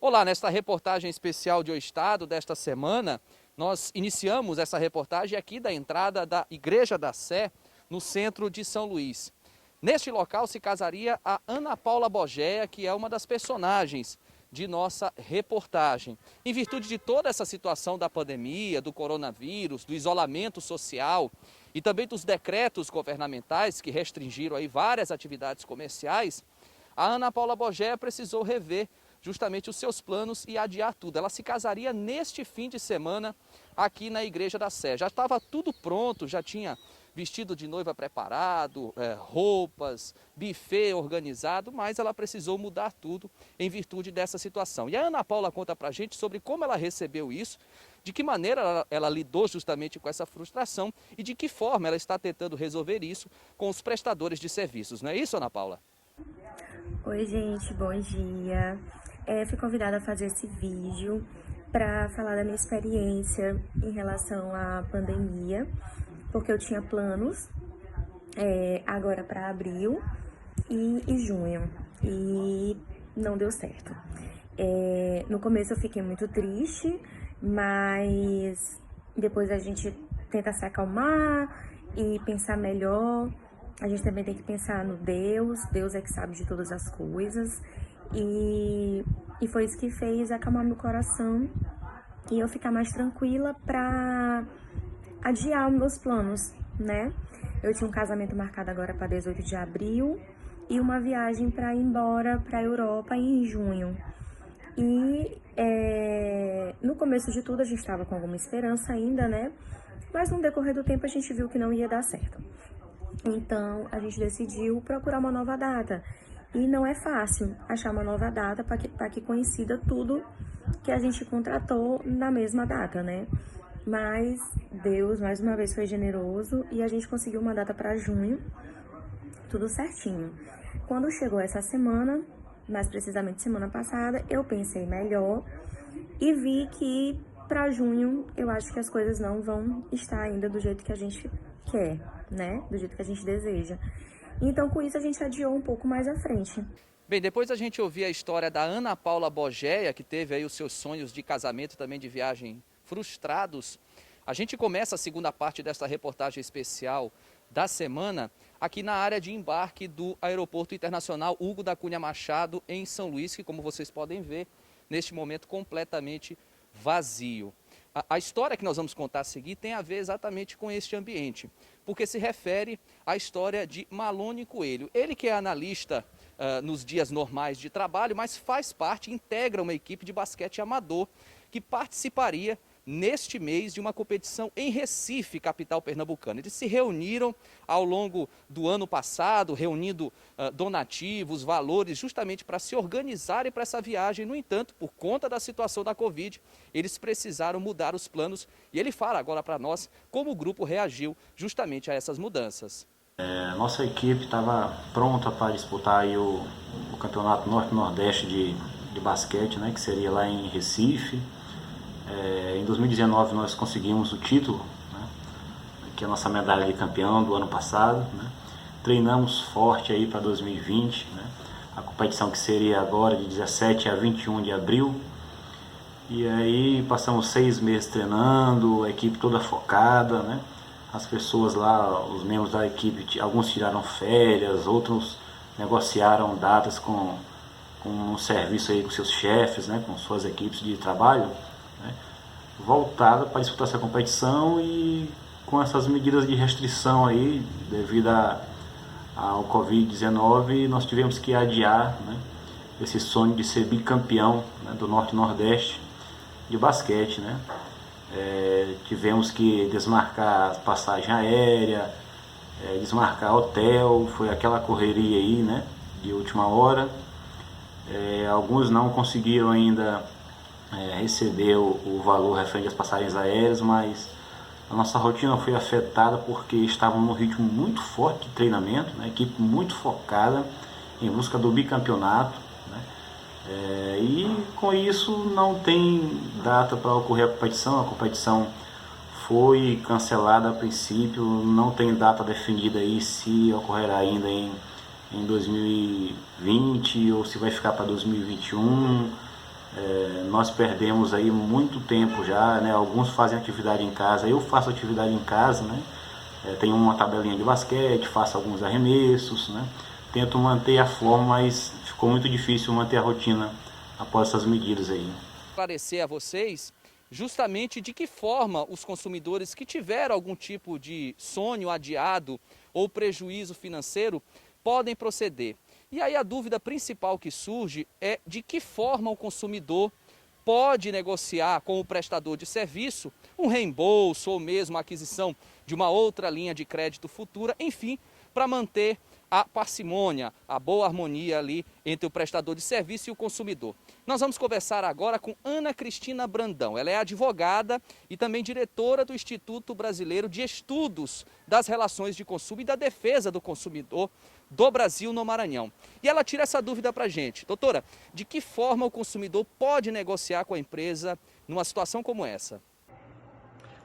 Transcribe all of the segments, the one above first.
Olá, nesta reportagem especial de O Estado desta semana, nós iniciamos essa reportagem aqui da entrada da Igreja da Sé, no centro de São Luís. Neste local se casaria a Ana Paula Bogéia, que é uma das personagens de nossa reportagem. Em virtude de toda essa situação da pandemia, do coronavírus, do isolamento social e também dos decretos governamentais que restringiram aí várias atividades comerciais, a Ana Paula Bogéia precisou rever justamente os seus planos e adiar tudo. Ela se casaria neste fim de semana aqui na Igreja da Sé. Já estava tudo pronto, já tinha vestido de noiva preparado, roupas, buffet organizado, mas ela precisou mudar tudo em virtude dessa situação. E a Ana Paula conta pra gente sobre como ela recebeu isso, de que maneira ela lidou justamente com essa frustração e de que forma ela está tentando resolver isso com os prestadores de serviços. Não é isso, Ana Paula? Oi, gente, bom dia. Fui convidada a fazer esse vídeo para falar da minha experiência em relação à pandemia, porque eu tinha planos agora para abril e junho e não deu certo. No começo eu fiquei muito triste, mas depois a gente tenta se acalmar e pensar melhor. A gente também tem que pensar no Deus é que sabe de todas as coisas. E foi isso que fez acalmar meu coração e eu ficar mais tranquila pra adiar os meus planos, né? Eu tinha um casamento marcado agora para 18 de abril e uma viagem para ir embora para a Europa em junho. E no começo de tudo a gente estava com alguma esperança ainda, né? Mas no decorrer do tempo a gente viu que não ia dar certo. Então a gente decidiu procurar uma nova data. E não é fácil achar uma nova data para que coincida tudo que a gente contratou na mesma data, né? Mas Deus, mais uma vez, foi generoso e a gente conseguiu uma data para junho, tudo certinho. Quando chegou essa semana, mais precisamente semana passada, eu pensei melhor e vi que para junho eu acho que as coisas não vão estar ainda do jeito que a gente quer, né? Do jeito que a gente deseja. Então, com isso, a gente adiou um pouco mais à frente. Bem, depois a gente ouvir a história da Ana Paula Bogéia, que teve aí os seus sonhos de casamento e também de viagem frustrados, a gente começa a segunda parte desta reportagem especial da semana aqui na área de embarque do Aeroporto Internacional Hugo da Cunha Machado, em São Luís, que, como vocês podem ver, neste momento completamente vazio. A história que nós vamos contar a seguir tem a ver exatamente com este ambiente, porque se refere à história de Malone Coelho. Ele que é analista nos dias normais de trabalho, mas faz parte, integra uma equipe de basquete amador que participaria neste mês de uma competição em Recife, capital pernambucana. Eles se reuniram ao longo do ano passado, reunindo donativos, valores, justamente para se organizarem para essa viagem. No entanto, por conta da situação da Covid, eles precisaram mudar os planos e ele fala agora para nós como o grupo reagiu justamente a essas mudanças. Nossa equipe estava pronta para disputar aí o Campeonato Norte-Nordeste de basquete, né, que seria lá em Recife. Em 2019 nós conseguimos o título, né, que é a nossa medalha de campeão do ano passado, né. Treinamos forte aí para 2020, né, a competição que seria agora de 17 a 21 de abril. E aí passamos 6 meses treinando, a equipe toda focada, né. As pessoas lá, os membros da equipe, alguns tiraram férias, outros negociaram datas com um serviço aí com seus chefes, né, com suas equipes de trabalho, né, voltada para disputar essa competição. E com essas medidas de restrição aí, devido ao Covid-19, nós tivemos que adiar, né, esse sonho de ser bicampeão, né, do Norte e Nordeste de basquete, né. Tivemos que desmarcar passagem aérea, desmarcar hotel, foi aquela correria aí, né, de última hora. Alguns não conseguiram ainda receber o valor referente às passagens aéreas, mas a nossa rotina foi afetada porque estávamos num ritmo muito forte de treinamento, né, equipe muito focada em busca do bicampeonato. E com isso não tem data para ocorrer a competição foi cancelada a princípio, não tem data definida aí se ocorrerá ainda em 2020 ou se vai ficar para 2021. Nós perdemos aí muito tempo já, né? Alguns fazem atividade em casa, eu faço atividade em casa, né? Tenho uma tabelinha de basquete, faço alguns arremessos, né? Tento manter a forma, mas ficou muito difícil manter a rotina após essas medidas aí. Esclarecer a vocês justamente de que forma os consumidores que tiveram algum tipo de sonho adiado ou prejuízo financeiro podem proceder. E aí a dúvida principal que surge é de que forma o consumidor pode negociar com o prestador de serviço um reembolso ou mesmo a aquisição de uma outra linha de crédito futura, enfim, para manter a parcimônia, a boa harmonia ali entre o prestador de serviço e o consumidor. Nós vamos conversar agora com Ana Cristina Brandão. Ela é advogada e também diretora do Instituto Brasileiro de Estudos das Relações de Consumo e da Defesa do Consumidor do Brasil no Maranhão. E ela tira essa dúvida para a gente. Doutora, de que forma o consumidor pode negociar com a empresa numa situação como essa?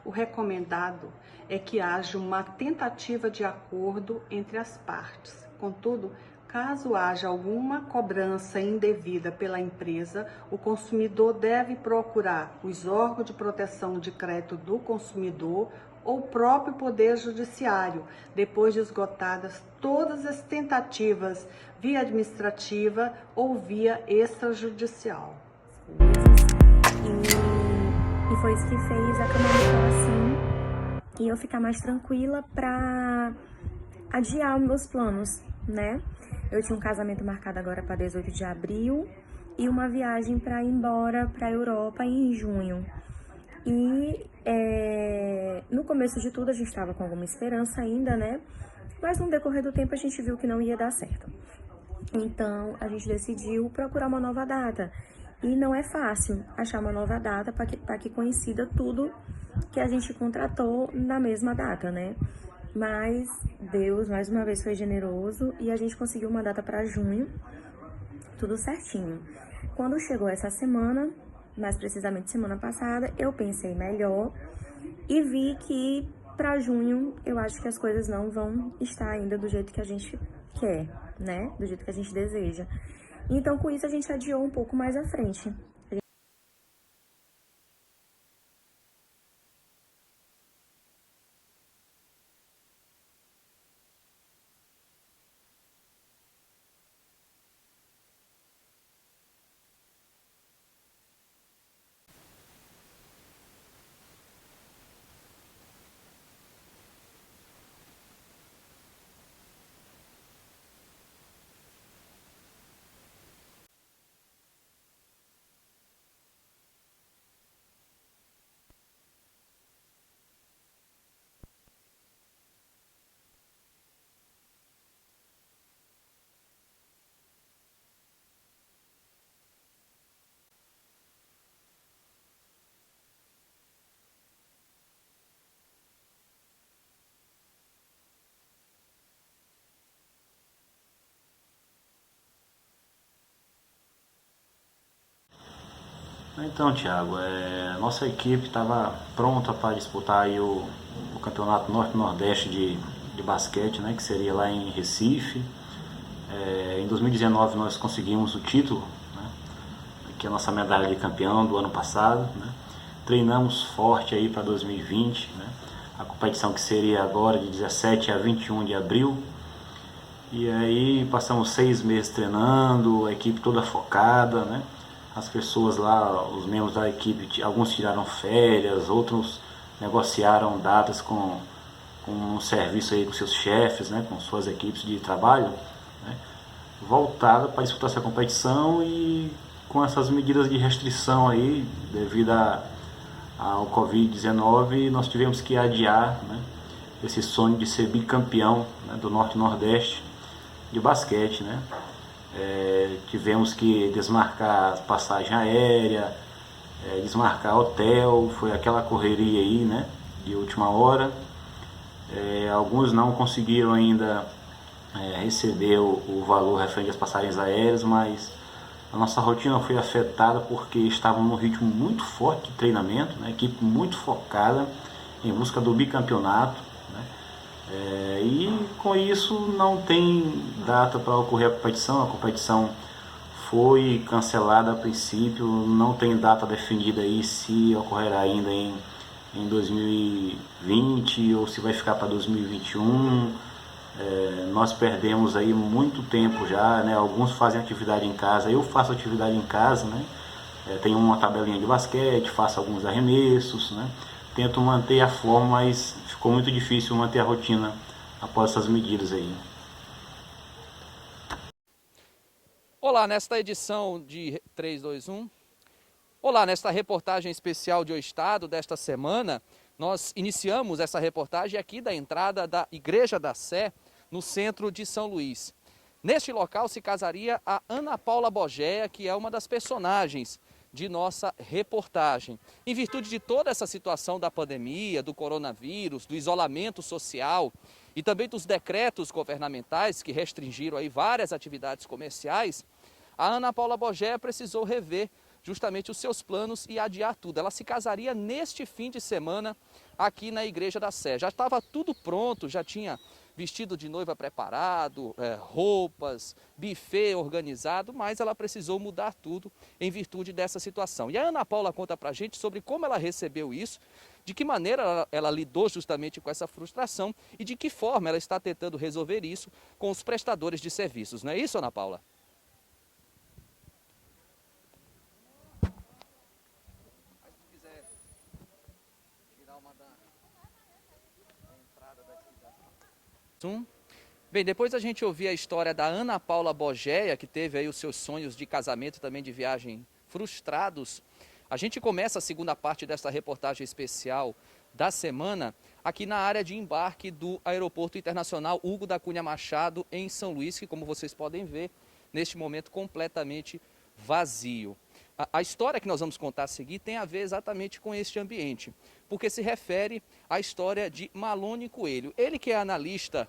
O recomendado é que haja uma tentativa de acordo entre as partes. Contudo, caso haja alguma cobrança indevida pela empresa, o consumidor deve procurar os órgãos de proteção de crédito do consumidor ou o próprio Poder Judiciário, depois de esgotadas todas as tentativas via administrativa ou via extrajudicial. E foi isso que fez a caminhada assim e eu ficar mais tranquila para adiar os meus planos, né? Eu tinha um casamento marcado agora para 18 de abril e uma viagem para ir embora para a Europa em junho. E no começo de tudo a gente estava com alguma esperança ainda, né? Mas no decorrer do tempo a gente viu que não ia dar certo. Então a gente decidiu procurar uma nova data. E não é fácil achar uma nova data para que coincida tudo que a gente contratou na mesma data, né? Mas Deus, mais uma vez, foi generoso e a gente conseguiu uma data para junho, tudo certinho. Quando chegou essa semana, mais precisamente semana passada, eu pensei melhor e vi que para junho eu acho que as coisas não vão estar ainda do jeito que a gente quer, né? Do jeito que a gente deseja. Então, com isso, a gente adiou um pouco mais à frente. Então, Thiago, nossa equipe estava pronta para disputar aí o Campeonato Norte-Nordeste de basquete, né, que seria lá em Recife. Em 2019 nós conseguimos o título, né, que é a nossa medalha de campeão do ano passado, né. Treinamos forte aí para 2020, né, a competição que seria agora de 17 a 21 de abril. E aí passamos 6 meses treinando, a equipe toda focada, né. As pessoas lá, os membros da equipe, alguns tiraram férias, outros negociaram datas com um serviço aí com seus chefes, né, com suas equipes de trabalho, né, voltada para disputar essa competição. E com essas medidas de restrição aí, devido ao Covid-19, nós tivemos que adiar, né, esse sonho de ser bicampeão, né, do Norte e Nordeste de basquete, né. Tivemos que desmarcar passagem aérea, desmarcar hotel, foi aquela correria aí, né, de última hora. Alguns não conseguiram ainda receber o valor referente às passagens aéreas, mas a nossa rotina foi afetada porque estavam num ritmo muito forte de treinamento, né, equipe muito focada em busca do bicampeonato, né. E com isso não tem data para ocorrer a competição foi cancelada a princípio, não tem data definida aí se ocorrerá ainda em 2020 ou se vai ficar para 2021. Nós perdemos aí muito tempo já, né? Alguns fazem atividade em casa, eu faço atividade em casa, né? Tenho uma tabelinha de basquete, faço alguns arremessos, né? Tento manter a forma, mas ficou muito difícil manter a rotina após essas medidas aí. Olá, nesta edição de 3, 2, 1. Olá, nesta reportagem especial de O Estado desta semana, nós iniciamos essa reportagem aqui da entrada da Igreja da Sé, no centro de São Luís. Neste local se casaria a Ana Paula Bogéia, que é uma das personagens de nossa reportagem. Em virtude de toda essa situação da pandemia, do coronavírus, do isolamento social e também dos decretos governamentais que restringiram aí várias atividades comerciais, a Ana Paula Bogéia precisou rever justamente os seus planos e adiar tudo. Ela se casaria neste fim de semana aqui na Igreja da Sé. Já estava tudo pronto, já tinha vestido de noiva preparado, roupas, buffet organizado, mas ela precisou mudar tudo em virtude dessa situação. E a Ana Paula conta pra gente sobre como ela recebeu isso, de que maneira ela lidou justamente com essa frustração e de que forma ela está tentando resolver isso com os prestadores de serviços. Não é isso, Ana Paula? Bem, depois a gente ouvir a história da Ana Paula Bogéia, que teve aí os seus sonhos de casamento e também de viagem frustrados, a gente começa a segunda parte desta reportagem especial da semana aqui na área de embarque do Aeroporto Internacional Hugo da Cunha Machado, em São Luís, que, como vocês podem ver, neste momento completamente vazio. A história que nós vamos contar a seguir tem a ver exatamente com este ambiente, porque se refere à história de Malone Coelho. Ele que é analista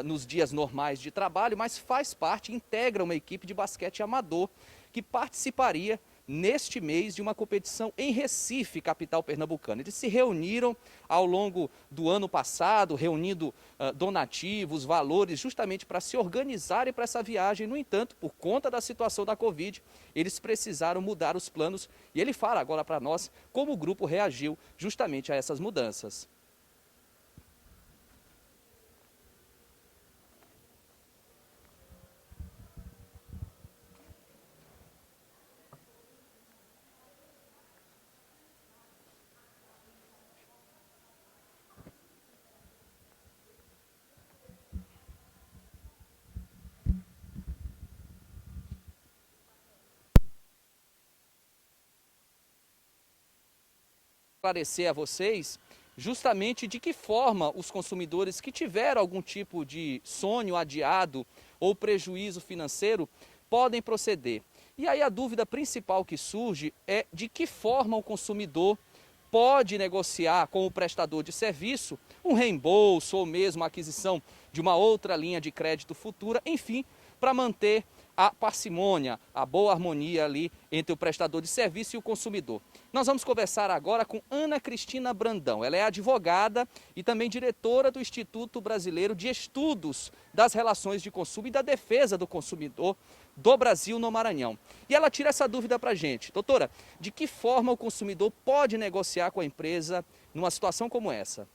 nos dias normais de trabalho, mas faz parte, integra uma equipe de basquete amador que participaria neste mês de uma competição em Recife, capital pernambucana. Eles se reuniram ao longo do ano passado, reunindo donativos, valores, justamente para se organizarem para essa viagem. No entanto, por conta da situação da Covid, eles precisaram mudar os planos e ele fala agora para nós como o grupo reagiu justamente a essas mudanças. Esclarecer a vocês justamente de que forma os consumidores que tiveram algum tipo de sonho adiado ou prejuízo financeiro podem proceder. E aí a dúvida principal que surge é de que forma o consumidor pode negociar com o prestador de serviço um reembolso ou mesmo a aquisição de uma outra linha de crédito futura, enfim, para manter a parcimônia, a boa harmonia ali entre o prestador de serviço e o consumidor. Nós vamos conversar agora com Ana Cristina Brandão. Ela é advogada e também diretora do Instituto Brasileiro de Estudos das Relações de Consumo e da Defesa do Consumidor do Brasil no Maranhão. E ela tira essa dúvida para a gente. Doutora, de que forma o consumidor pode negociar com a empresa numa situação como essa?